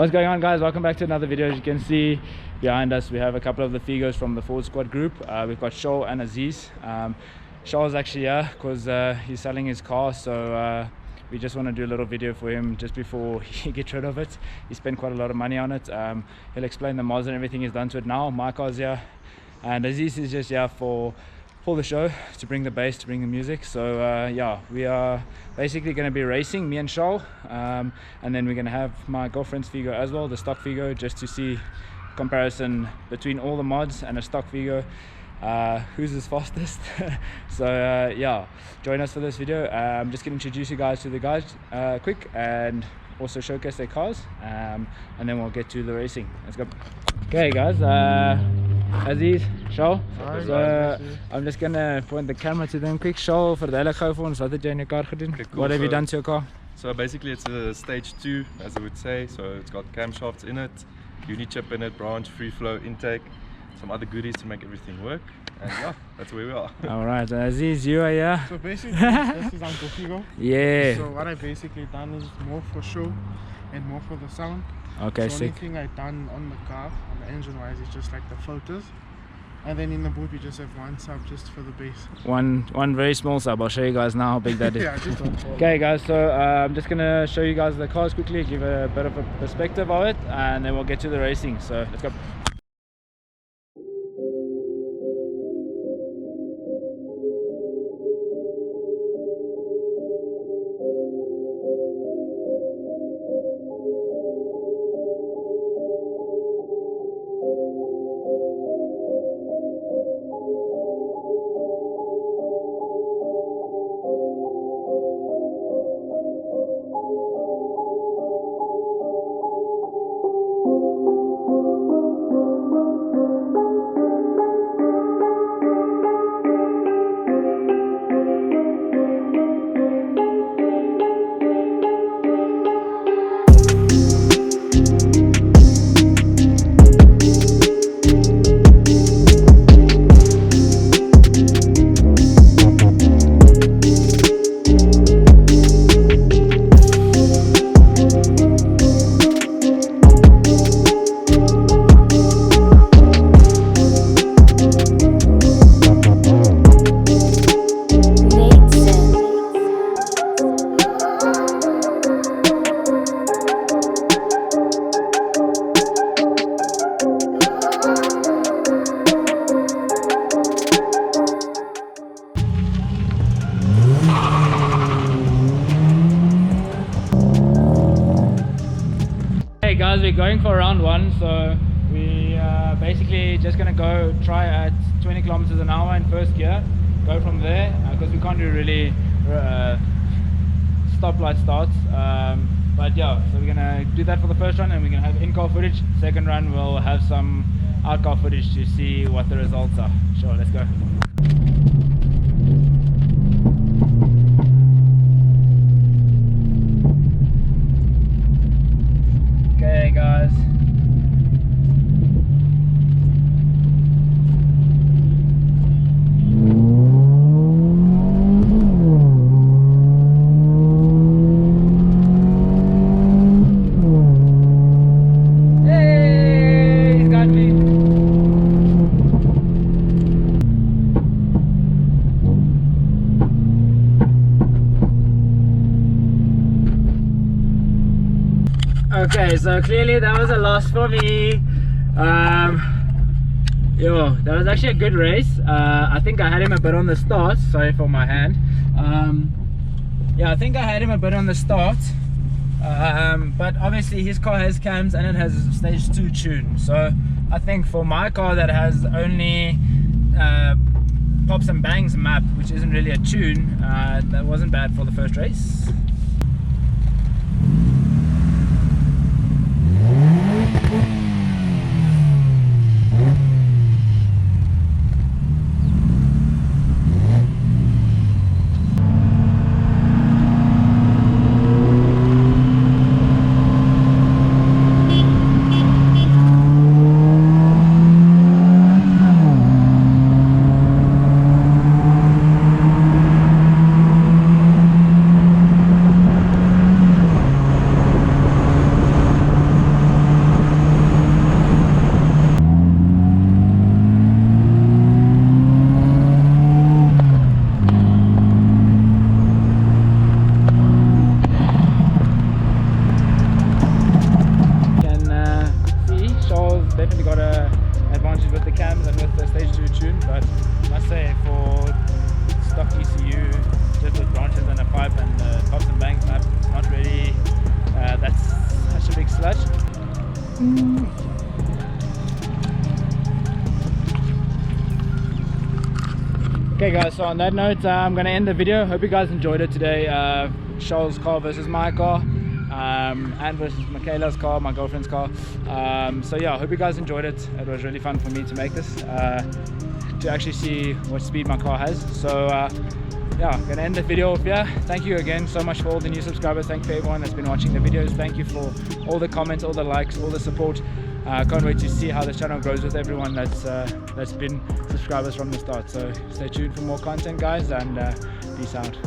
What's going on, guys? Welcome back to another video. As you can see behind us, we have a couple of the Figos from the Ford Squad group. We've got Charl and Aziz. Charl's actually here because he's selling his car, so we just want to do a little video for him just before he gets rid of it. He spent quite a lot of money on it. He'll explain the mods and everything he's done to it now. My car's here, and Aziz is just here for the show, to bring the bass, to bring the music. So yeah, we are basically going to be racing, me and Charl, and then we're going to have my girlfriend's Figo as well, the stock Figo, just to see comparison between all the mods and a stock Figo, who's the fastest. So yeah, join us for this video. I'm just going to introduce you guys to the guys quick, and also showcase their cars, and then we'll get to the racing. Let's go. Okay guys, Aziz, Charl. So I'm just gonna point the camera to them quick. Charl, vertel gou vir ons, wat het jy in jou kar gedoen? Okay, cool. What have you done to your car? So basically it's a stage 2, as I would say. So it's got camshafts in it, uni chip in it, branch, free flow, intake, some other goodies to make everything work. And yeah, that's where we are. Alright, Aziz, you are here. So basically this is Uncle Figo. Yeah. So what I've basically done is more for show and more for the sound. Okay, so sick. only thing I've done on the car, on the engine wise, is just like the floaters. And then in the boot we just have one sub just for the bass. One very small sub. I'll show you guys now how big that is. Yeah, just one. Okay guys, so I'm just gonna show you guys the cars quickly, give a bit of a perspective of it, and then we'll get to the racing. So let's go. Guys, we're going for round 1, so we basically just gonna go try at 20 kilometers an hour in first gear, go from there, because we can't do really stoplight starts, but yeah, so we're gonna do that for the first run, and we're gonna have in-car footage. Second run we'll have some out-car footage to see what the results are. Sure, let's go. Okay guys, hey, he's got me. Okay, so clearly that was a loss for me. Yo, that was actually a good race. I think I had him a bit on the start. Sorry for my hand. Yeah, I think I had him a bit on the start. But obviously his car has cams and it has a stage 2 tune. So I think for my car that has only pops and bangs map, which isn't really a tune, that wasn't bad for the first race. Okay guys, so on that note, I'm gonna end the video. Hope you guys enjoyed it today. Charl's car versus my car, and versus Michaela's car, my girlfriend's car. So yeah, I hope you guys enjoyed it. It was really fun for me to make this, to actually see what speed my car has. So yeah, I'm gonna end the video off here. Thank you again so much for all the new subscribers. Thank you for everyone that's been watching the videos. Thank you for all the comments, all the likes, all the support. Can't wait to see how the channel grows with everyone that's been subscribers from the start. So stay tuned for more content guys, and peace out.